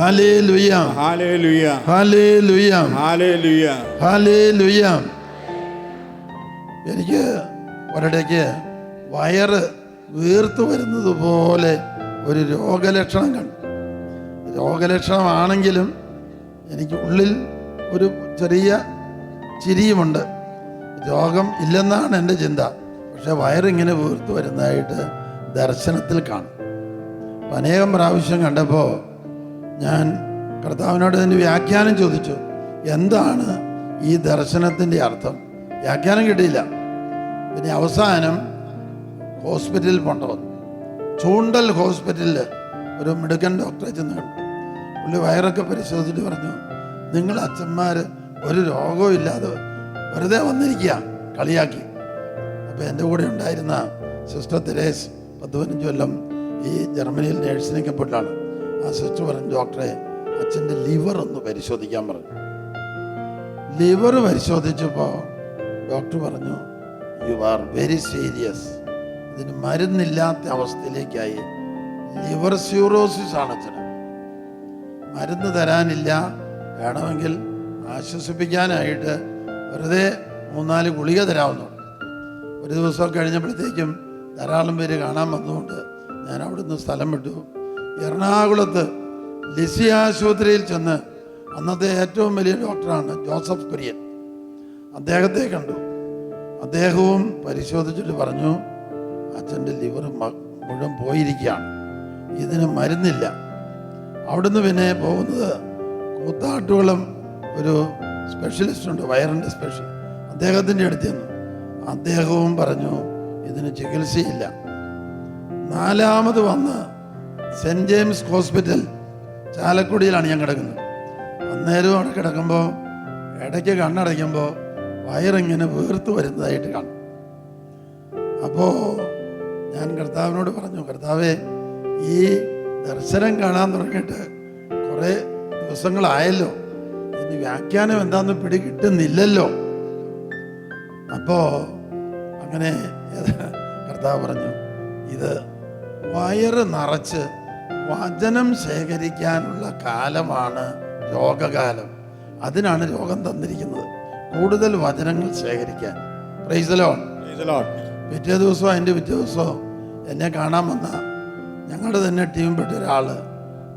Hallelujah, hallelujah, hallelujah, hallelujah, hallelujah. എനിക്ക് ഒരിടയ്ക്ക് വയറ് വീർത്തു വരുന്നത് പോലെ ഒരു രോഗലക്ഷണം കണ്ടു. രോഗലക്ഷണമാണെങ്കിലും എനിക്ക് ഉള്ളിൽ ഒരു ചെറിയ ചിരിയുമുണ്ട്. രോഗം ഇല്ലെന്നാണ് എൻ്റെ ചിന്ത. പക്ഷെ വയറിങ്ങനെ വീർത്തു വരുന്നതായിട്ട് ദർശനത്തിൽ കാണും. അനേകം പ്രാവശ്യം കണ്ടപ്പോൾ ഞാൻ കർത്താവിനോട് അതിൻ്റെ വ്യാഖ്യാനം ചോദിച്ചു, എന്താണ് ഈ ദർശനത്തിൻ്റെ അർത്ഥം? വ്യാഖ്യാനം കിട്ടിയില്ല. പിന്നെ അവസാനം ഹോസ്പിറ്റലിൽ കൊണ്ടുവന്നു. ചൂണ്ടൽ ഹോസ്പിറ്റലിൽ ഒരു മിടുക്കൻ ഡോക്ടറെ ചെന്ന് കണ്ടു. പുള്ളി വയറൊക്കെ പരിശോധിച്ചിട്ട് പറഞ്ഞു, നിങ്ങൾ അച്ഛന്മാർ ഒരു രോഗവും ഇല്ലാതെ വെറുതെ വന്നിരിക്കുക, കളിയാക്കി. അപ്പോൾ എൻ്റെ കൂടെ ഉണ്ടായിരുന്ന സിസ്റ്റർ തെരേസ് 15 കൊല്ലം ഈ ജർമ്മനിയിൽ നേഴ്സിനൊക്കെ പോയിട്ടാണ്. ആ സിസ്റ്റർ പറഞ്ഞു, ഡോക്ടറെ അച്ഛൻ്റെ ലിവർ ഒന്ന് പരിശോധിക്കാൻ പറഞ്ഞു. ലിവർ പരിശോധിച്ചപ്പോൾ ഡോക്ടർ പറഞ്ഞു, യു ആർ വെരി സീരിയസ്, ഇതിന് മരുന്നില്ലാത്ത അവസ്ഥയിലേക്കായി. ലിവർ സ്യൂറോസിസ് ആണ് അച്ഛന്, മരുന്ന് തരാനില്ല, വേണമെങ്കിൽ ആശ്വസിപ്പിക്കാനായിട്ട് വെറുതെ 3-4 ഗുളിക തരാവുന്നു. ഒരു ദിവസം കഴിഞ്ഞപ്പോഴത്തേക്കും ധാരാളം പേര് കാണാൻ വന്നുകൊണ്ട് ഞാൻ അവിടുന്ന് സ്ഥലം വിട്ടു. എറണാകുളത്ത് ലിസി ആശുപത്രിയിൽ ചെന്ന് അന്നത്തെ ഏറ്റവും വലിയ ഡോക്ടറാണ് ജോസഫ് കുര്യൻ, അദ്ദേഹത്തെ കണ്ടു. അദ്ദേഹവും പരിശോധിച്ചിട്ട് പറഞ്ഞു, അച്ഛൻ്റെ ലിവർ മുഴുവൻ പോയിരിക്കുകയാണ്, ഇതിന് മരുന്നില്ല. അവിടുന്ന് പിന്നെ പോകുന്നത് കൂത്താട്ടുകുളം ഒരു സ്പെഷ്യലിസ്റ്റ് ഉണ്ട്, വയറിൻ്റെ സ്പെഷ്യൽ, അദ്ദേഹത്തിൻ്റെ അടുത്ത് ചെന്നു. അദ്ദേഹവും പറഞ്ഞു ഇതിന് ചികിത്സയില്ല. 4ാമത് വന്ന് സെൻറ്റ് ജെയിംസ് ഹോസ്പിറ്റൽ ചാലക്കുടിയിലാണ് ഞാൻ കിടക്കുന്നത്. അന്നേരവും അവിടെ കിടക്കുമ്പോൾ ഇടയ്ക്ക് കണ്ണടയ്ക്കുമ്പോൾ വയറിങ്ങനെ വീർത്തു വരുന്നതായിട്ട് കാണും. അപ്പോൾ ഞാൻ കർത്താവിനോട് പറഞ്ഞു, കർത്താവേ, ഈ ദർശനം കാണാൻ തുടങ്ങിയിട്ട് കുറേ ദിവസങ്ങളായല്ലോ, ഇതിന് വ്യാഖ്യാനം എന്താണെന്ന് പിടികിട്ടുന്നില്ലല്ലോ. അപ്പോൾ അങ്ങനെ കർത്താവ് പറഞ്ഞു, ഇത് വയറ് നിറച്ച് വചനം ശേഖരിക്കാനുള്ള കാലമാണ് രോഗകാലം. അതിനാണ് രോഗം തന്നിരിക്കുന്നത്, കൂടുതൽ വചനങ്ങൾ ശേഖരിക്കാൻ. Price the Lord. പിറ്റേ ദിവസമോ അതിൻ്റെ പിറ്റേ ദിവസമോ എന്നെ കാണാൻ വന്ന ഞങ്ങളുടെ തന്നെ ടീമിൽപ്പെട്ട ഒരാൾ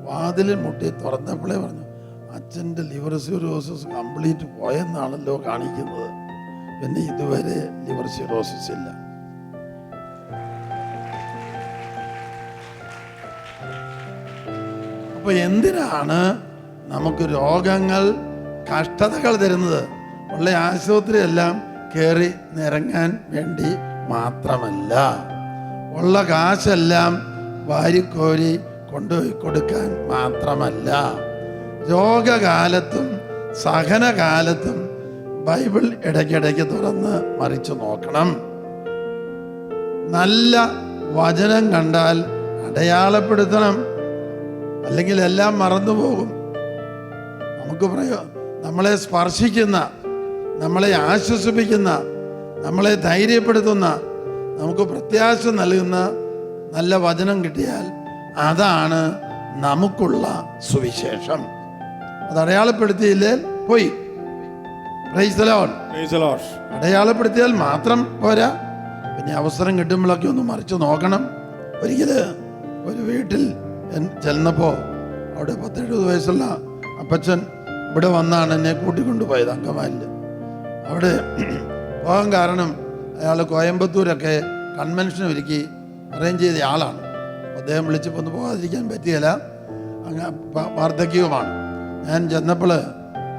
വാതിലിൽ മുട്ടി തുറന്നപ്പോഴേ പറഞ്ഞു, അച്ഛൻ്റെ ലിവർ സിറോസിസ് കംപ്ലീറ്റ് പോയെന്നാണല്ലോ കാണിക്കുന്നത്, പിന്നെ ഇതുവരെ ലിവർ സിറോസിസ് ഇല്ല. അപ്പൊ എന്തിനാണ് നമുക്ക് രോഗങ്ങൾ, കഷ്ടതകൾ തരുന്നത്? ഉള്ള ആശുപത്രിയെല്ലാം കയറി നിരങ്ങാൻ വേണ്ടി മാത്രമല്ല, ഉള്ള കാശെല്ലാം വാരിക്കോരി കൊണ്ടുപോയി കൊടുക്കാൻ മാത്രമല്ല. രോഗകാലത്തും സഹനകാലത്തും ബൈബിൾ ഇടയ്ക്കിടയ്ക്ക് തുറന്ന് മറിച്ചു നോക്കണം. നല്ല വചനം കണ്ടാൽ അടയാളപ്പെടുത്തണം, അല്ലെങ്കിൽ എല്ലാം മറന്നുപോകും. നമുക്ക് നമ്മളെ സ്പർശിക്കുന്ന, നമ്മളെ ആശ്വസിപ്പിക്കുന്ന, നമ്മളെ ധൈര്യപ്പെടുത്തുന്ന, നമുക്ക് പ്രത്യാശ നൽകുന്ന നല്ല വചനം കിട്ടിയാൽ അതാണ് നമുക്കുള്ള സുവിശേഷം. അത് അടയാളപ്പെടുത്തിയില്ലേ പോയി. Price the Lord. അടയാളപ്പെടുത്തിയാൽ മാത്രം പോരാ, പിന്നെ അവസരം കിട്ടുമ്പോഴൊക്കെ ഒന്ന് മറിച്ച് നോക്കണം. ഒരിക്കൽ ഒരു വീട്ടിൽ ചെന്നപ്പോൾ അവിടെ 10-70 വയസ്സുള്ള അപ്പച്ചൻ ഇവിടെ വന്നാണ് എന്നെ കൂട്ടിക്കൊണ്ടുപോയത് അങ്കമാലിൽ. അവിടെ പോകാൻ കാരണം അയാൾ കോയമ്പത്തൂരൊക്കെ കൺവെൻഷൻ ഒരുക്കി അറേഞ്ച് ചെയ്ത ആളാണ്. അദ്ദേഹം വിളിച്ചപ്പോൾ ഒന്ന് പോകാതിരിക്കാൻ പറ്റിയില്ല, അങ്ങ് വാർദ്ധക്യവുമാണ്. ഞാൻ ചെന്നപ്പോൾ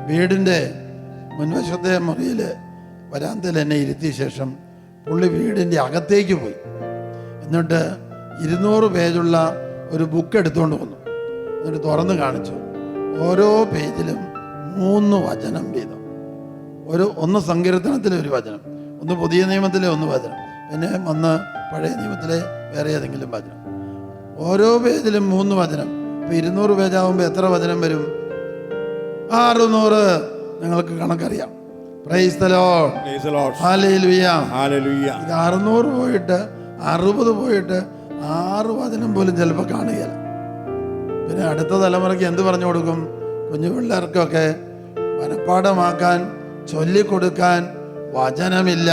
വീടിൻ്റെ മുൻവശത്തെ മുറിയിൽ വരാന്തയിൽ എന്നെ ഇരുത്തിയ ശേഷം പുള്ളി വീടിൻ്റെ അകത്തേക്ക് പോയി. എന്നിട്ട് 200 പേജുള്ള ഒരു ബുക്ക് എടുത്തുകൊണ്ട് വന്നു. എന്നിട്ട് തുറന്ന് കാണിച്ചു. ഓരോ പേജിലും 3 വചനം വീതം. ഒന്ന് സങ്കീർത്തനത്തിലെ ഒരു വചനം, ഒന്ന് പുതിയ നിയമത്തിലെ 1 വചനം, പിന്നെ ഒന്ന് പഴയ നിയമത്തിലെ വേറെ ഏതെങ്കിലും വചനം. ഓരോ പേജിലും 3 വചനം. ഇപ്പം 200 പേജാകുമ്പോൾ എത്ര വചനം വരും? 600. നിങ്ങൾക്ക് കണക്കറിയാം. Praise the lord. ഹല്ലേലൂയ. ഇത് 600 പോയിട്ട് 60 പോയിട്ട് 6 വചനം പോലും ചിലപ്പോൾ കാണുകയില്ല. പിന്നെ അടുത്ത തലമുറയ്ക്ക് എന്ത് പറഞ്ഞു കൊടുക്കും? കുഞ്ഞു പിള്ളേർക്കൊക്കെ മനഃപ്പാഠമാക്കാൻ ചൊല്ലിക്കൊടുക്കാൻ വചനമില്ല.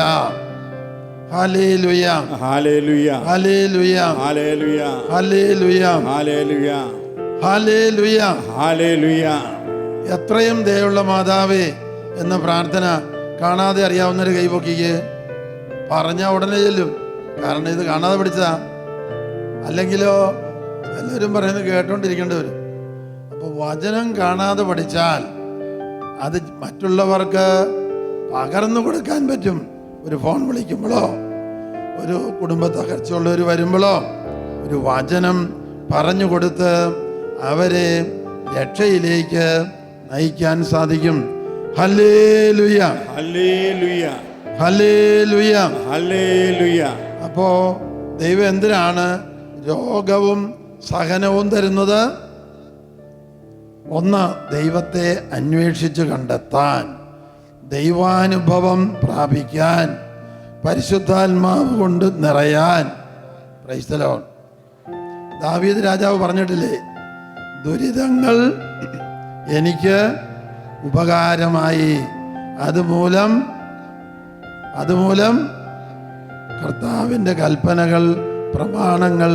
Hallelujah, hallelujah, hallelujah, hallelujah, hallelujah, hallelujah, hallelujah. Hallelujah. എത്രയും ദയുള്ള മാതാവേ എന്ന പ്രാർത്ഥന കാണാതെ അറിയാവുന്നൊരു കൈപൊക്കിക്ക്. പറഞ്ഞ ഉടനെ ചെല്ലും, കാരണം ഇത് കാണാതെ പഠിച്ചതാ. അല്ലെങ്കിലോ എല്ലാവരും പറയുന്നത് കേട്ടോണ്ടിരിക്കേണ്ടി വരും. അപ്പോൾ വചനം കാണാതെ പഠിച്ചാൽ അത് മറ്റുള്ളവർക്ക് പകർന്നു കൊടുക്കാൻ പറ്റും. ഒരു ഫോൺ വിളിക്കുമ്പോഴോ, ഒരു കുടുംബ തകർച്ചയുള്ളവർ വരുമ്പോഴോ ഒരു വചനം പറഞ്ഞു കൊടുത്ത് അവരെ രക്ഷയിലേക്ക് നയിക്കാൻ സാധിക്കും. Hallelujah, hallelujah, hallelujah, hallelujah. അപ്പോ ദൈവം എന്തിനാണ് രോഗവും സഹനവും തരുന്നത്? ഒന്ന്, ദൈവത്തെ അന്വേഷിച്ച് കണ്ടെത്താൻ, ദൈവാനുഭവം പ്രാപിക്കാൻ, പരിശുദ്ധാത്മാവ് കൊണ്ട് നിറയാൻ. Price the Lord. ദാവീദ് രാജാവ് പറഞ്ഞിട്ടില്ലേ, ദുരിതങ്ങൾ എനിക്ക് ഉപകാരമായി, അതുമൂലം കർത്താവിൻ്റെ കൽപ്പനകൾ പ്രമാണങ്ങൾ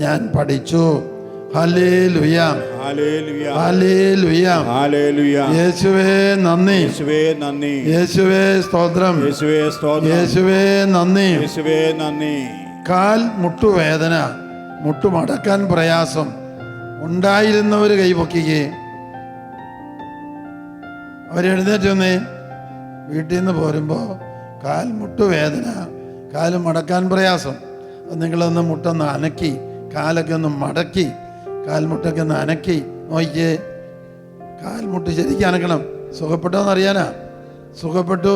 ഞാൻ പഠിച്ചു. Hallelujah, hallelujah, hallelujah, hallelujah. യേശുവേ നന്ദി, യേശുവേ നന്ദി, യേശുവേ സ്തോത്രം, യേശുവേ സ്തോത്രം, യേശുവേ നന്ദി. യേശുവേ നന്ദി. കാൽ മുട്ടുവേദന, മുട്ടുമടക്കാൻ പ്രയാസം ഉണ്ടായിരുന്നവർ കൈപൊക്കിക്കേ. അവരെഴുന്നേറ്റ് വന്നേ. വീട്ടിൽ നിന്ന് പോരുമ്പോൾ കാൽ മുട്ടുവേദന, കാല് മടക്കാൻ പ്രയാസം. അത് നിങ്ങളൊന്ന് മുട്ടൊന്ന് അനക്കി, കാലൊക്കെ ഒന്ന് മടക്കി, കാൽമുട്ടൊക്കെ ഒന്ന് അനക്കി നോക്കിയേ. കാൽമുട്ട് ശരിക്കും അനക്കണം. സുഖപ്പെട്ടോ എന്നറിയാനാ. സുഖപ്പെട്ടു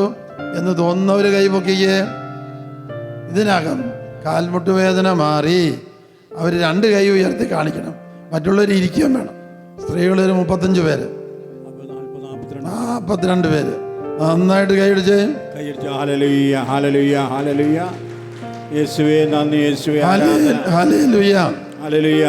എന്ന് തോന്നുന്നവർ കൈപൊക്കിയേ. ഇതിനകം കാൽമുട്ട് വേദന മാറി അവർ 2 കൈ ഉയർത്തി കാണിക്കണം. മറ്റുള്ളവർ ഇരിക്കുകയും വേണം. സ്ത്രീകളൊരു 35 പേര്, 42 പേര് നന്നായിട്ട് കൈയടിച്ച് കൈയടിച്ച് ഹല്ലേലൂയ, ഹല്ലേലൂയ, ഹല്ലേലൂയ. യേശുവേ നന്ദി, യേശുവേ ആരാധന. Hallelujah, hallelujah.